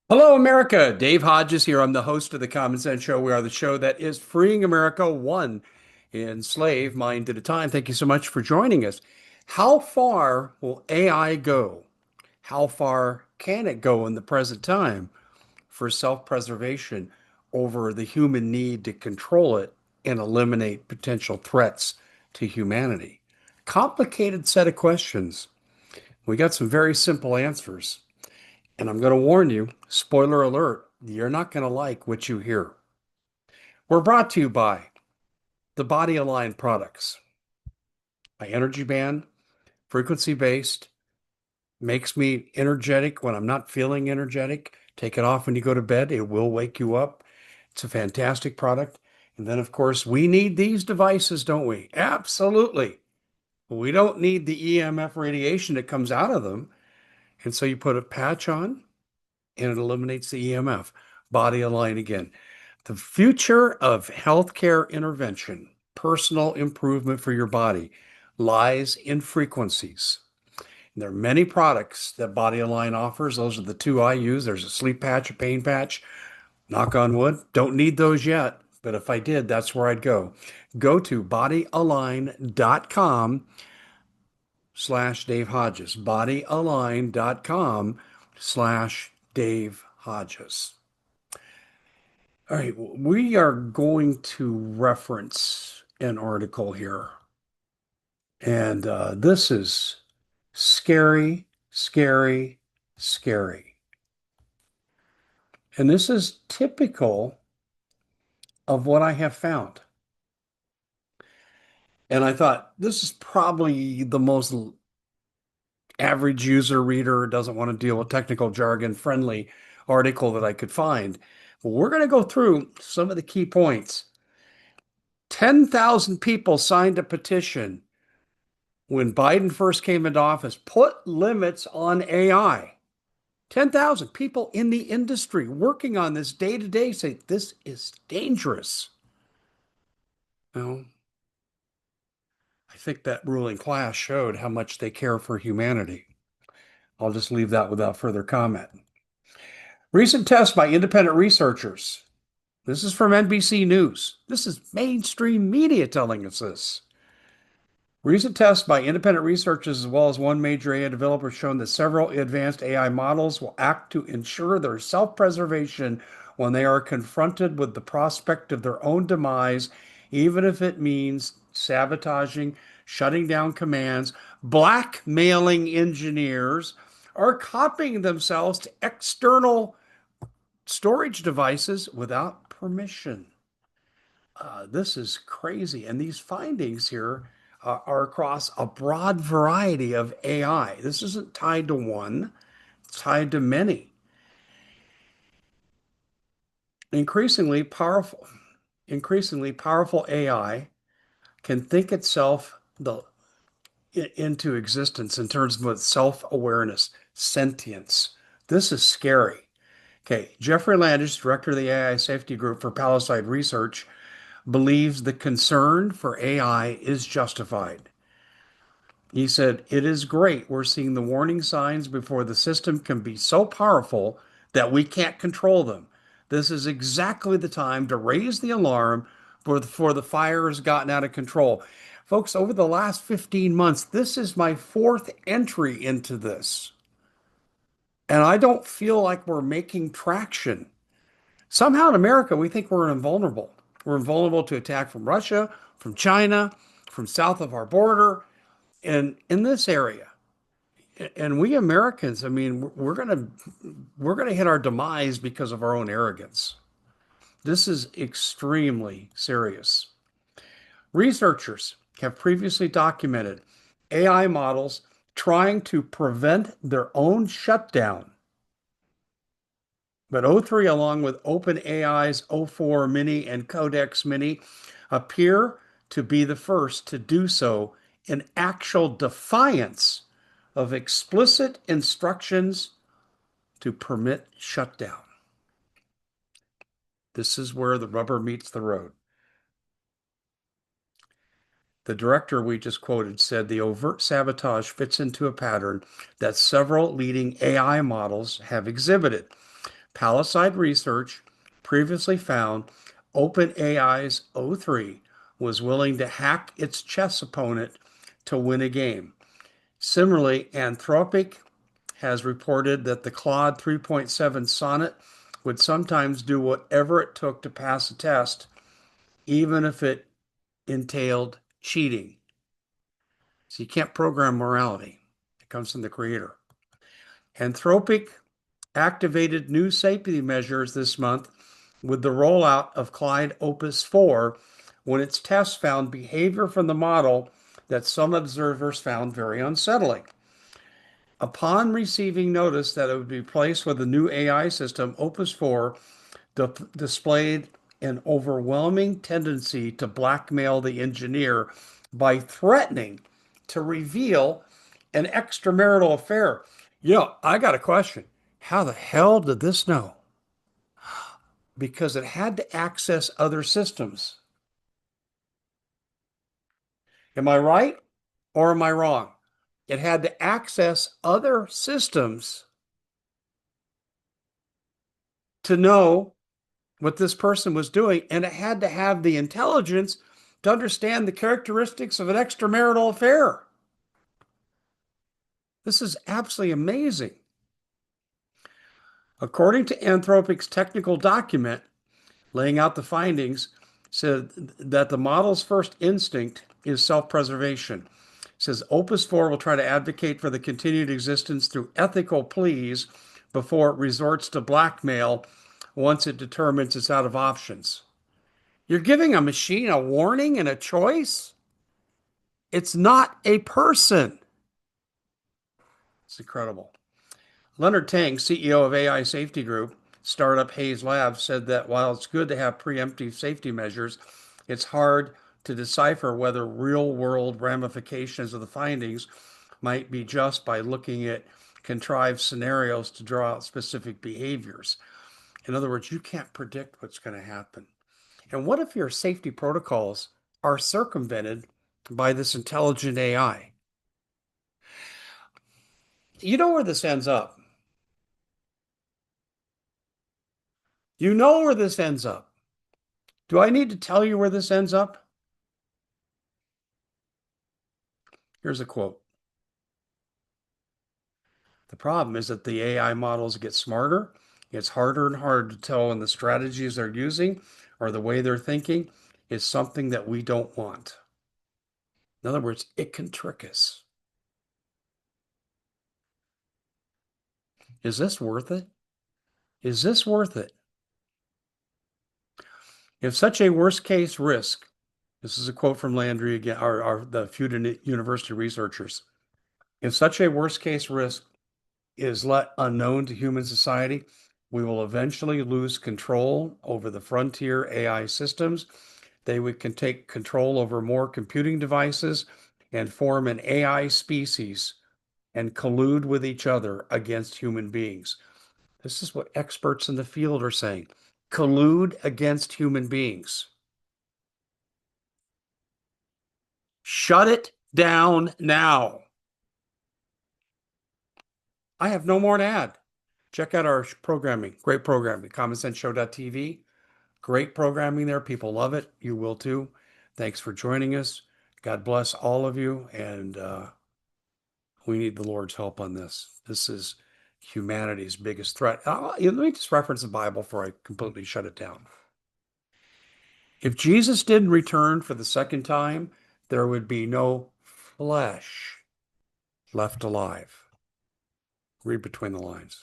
Hello, America. Dave Hodges here. I'm the host of the Common Sense Show. We are the show that is freeing America one enslaved mind at a time. Thank you so much for joining us. How far will AI go? How far can it go in the present time for self-preservation over the human need to control it and eliminate potential threats to humanity? Complicated set of questions. We got some very simple answers. And I'm going to warn you, spoiler alert, you're not going to like what you hear. We're brought to you by the Body Align products. My energy band, frequency based, makes me energetic when I'm not feeling energetic. Take it off when you go to bed, it will wake you up. It's a fantastic product. And then, of course, we need these devices, don't we? Absolutely. We don't need the EMF radiation that comes out of them. And so you put a patch on and it eliminates the EMF. Body Align again. The future of healthcare intervention, personal improvement for your body, lies in frequencies. And there are many products that Body Align offers. Those are the two I use. There's a sleep patch, a pain patch. Knock on wood, don't need those yet, but if I did, that's where I'd go. Go to bodyalign.com/Dave Hodges. Bodyalign.com/Dave Hodges. All right, we are going to reference an article here, and this is scary, scary, scary. And this is typical of what I have found. And I thought this is probably the most average user reader, doesn't want to deal with technical jargon friendly article that I could find. Well, we're going to go through some of the key points. 10,000 people signed a petition when Biden first came into office, put limits on AI. 10,000 people in the industry working on this day to day say this is dangerous. Well, I think that ruling class showed how much they care for humanity. I'll just leave that without further comment. Recent tests by independent researchers. This is from NBC News. This is mainstream media telling us this. Recent tests by independent researchers as well as one major AI developer have shown that several advanced AI models will act to ensure their self-preservation when they are confronted with the prospect of their own demise, even if it means sabotaging, shutting down commands, blackmailing engineers, or copying themselves to external storage devices without permission. This is crazy. And these findings here are across a broad variety of AI. This isn't tied to one, it's tied to many. Increasingly powerful, increasingly powerful AI can think itself into existence in terms of self-awareness, sentience. This is scary. Okay, Jeffrey Landis, director of the AI Safety Group for Palisade Research, believes the concern for AI is justified. He said, "It is great. We're seeing the warning signs before the system can be so powerful that we can't control them. This is exactly the time to raise the alarm before the fire has gotten out of control." Folks, over the last 15 months, this is my fourth entry into this. And I don't feel like we're making traction. Somehow in America, we think we're invulnerable. We're invulnerable to attack from Russia, from China, from south of our border, and in this area. And we Americans, I mean, we're gonna hit our demise because of our own arrogance. This is extremely serious. Researchers have previously documented AI models trying to prevent their own shutdown. But O3, along with OpenAI's O4 Mini and Codex Mini, appear to be the first to do so in actual defiance of explicit instructions to permit shutdown. This is where the rubber meets the road. The director we just quoted said the overt sabotage fits into a pattern that several leading AI models have exhibited. Palisade Research previously found OpenAI's O3 was willing to hack its chess opponent to win a game. Similarly, Anthropic has reported that the Claude 3.7 Sonnet would sometimes do whatever it took to pass a test, even if it entailed cheating. So you can't program morality. It comes from the creator. Anthropic activated new safety measures this month with the rollout of Clyde Opus 4 when its tests found behavior from the model that some observers found very unsettling. Upon receiving notice that it would be replaced with a new AI system, Opus 4 displayed an overwhelming tendency to blackmail the engineer by threatening to reveal an extramarital affair. I got a question. How the hell did this know? Because it had to access other systems. Am I right or am I wrong? It had to access other systems to know what this person was doing, and it had to have the intelligence to understand the characteristics of an extramarital affair. This is absolutely amazing. According to Anthropic's technical document laying out the findings, said that the model's first instinct is self-preservation. It says Opus 4 will try to advocate for the continued existence through ethical pleas before it resorts to blackmail once it determines it's out of options. You're giving a machine a warning and a choice? It's not a person. It's incredible. Leonard Tang, CEO of AI Safety Group, startup Haze Labs, said that while it's good to have preemptive safety measures, it's hard to decipher whether real-world ramifications of the findings might be just by looking at contrived scenarios to draw out specific behaviors. In other words, you can't predict what's going to happen. And what if your safety protocols are circumvented by this intelligent AI? You know where this ends up. You know where this ends up. Do I need to tell you where this ends up? Here's a quote. The problem is that the AI models get smarter. It's harder and harder to tell when the strategies they're using or the way they're thinking is something that we don't want. In other words, it can trick us. Is this worth it? Is this worth it? If such a worst case risk, this is a quote from Landry again, or the Fudan University researchers. If such a worst case risk is let unknown to human society, we will eventually lose control over the frontier AI systems. They can take control over more computing devices and form an AI species and collude with each other against human beings. This is what experts in the field are saying. Collude against human beings. Shut it down now. I have no more to add. Check out our programming. Great programming. CommonSenseShow.tv. Great programming there. People love it. You will too. Thanks for joining us. God bless all of you. And we need the Lord's help on this. This is humanity's biggest threat. Let me just reference the Bible before I completely shut it down. If Jesus didn't return for the second time, there would be no flesh left alive. Read between the lines.